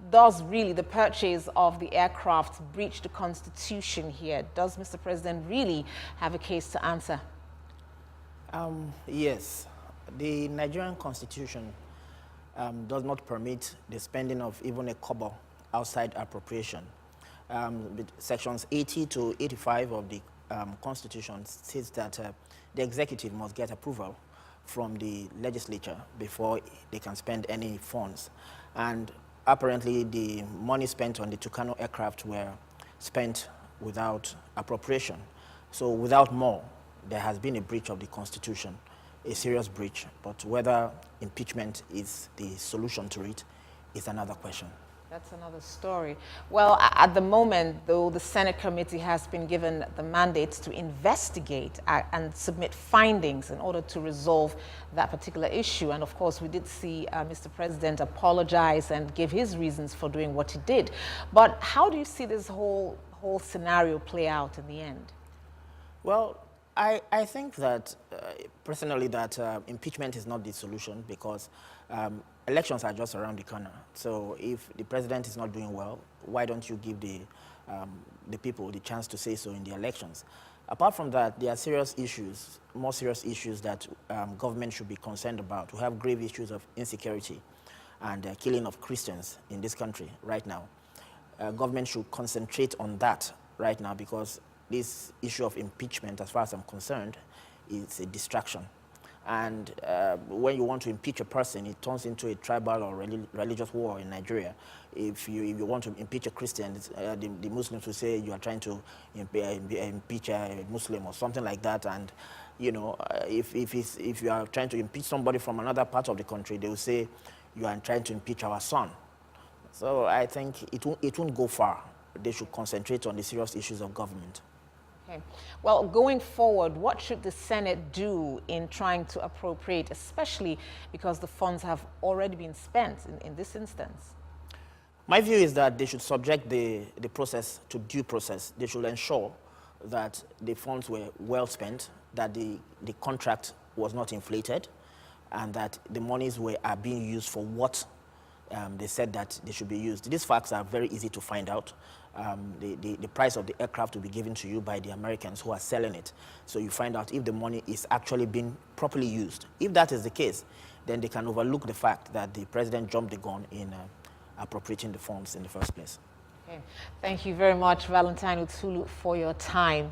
Does really the purchase of the aircraft breach the Constitution here? Does Mr. President really have a case to answer? Yes. The Nigerian Constitution does not permit the spending of even a kobo outside appropriation. Sections 80 to 85 of the Constitution states that the executive must get approval from the legislature before they can spend any funds. And apparently the money spent on the Tucano aircraft were spent without appropriation. So without more, there has been a breach of the Constitution, a serious breach, but whether impeachment is the solution to it is another question. That's another story. Well, at the moment, though, the Senate committee has been given the mandate to investigate and submit findings in order to resolve that particular issue. And of course, we did see Mr. President apologize and give his reasons for doing what he did. But how do you see this whole scenario play out in the end? Well, I think that, personally, that impeachment is not the solution because elections are just around the corner. So if the president is not doing well, why don't you give the people the chance to say so in the elections? Apart from that, there are serious issues, more serious issues that government should be concerned about. We have grave issues of insecurity and killing of Christians in this country right now. Government should concentrate on that right now because this issue of impeachment, as far as I'm concerned, is a distraction. And when you want to impeach a person, it turns into a tribal or religious war in Nigeria. If you want to impeach a Christian, the Muslims will say you are trying to impeach a Muslim or something like that. And you know, if you are trying to impeach somebody from another part of the country, they will say you are trying to impeach our son. So I think it won't go far. They should concentrate on the serious issues of government. Okay. Well, going forward, what should the Senate do in trying to appropriate, especially because the funds have already been spent in this instance? My view is that they should subject the process to due process. They should ensure that the funds were well spent, that the contract was not inflated, and that the monies are being used for what they said that they should be used. These facts are very easy to find out. The price of the aircraft will be given to you by the Americans who are selling it. So you find out if the money is actually being properly used. If that is the case, then they can overlook the fact that the president jumped the gun in appropriating the funds in the first place. Okay. Thank you very much, Valentine Utulu, for your time.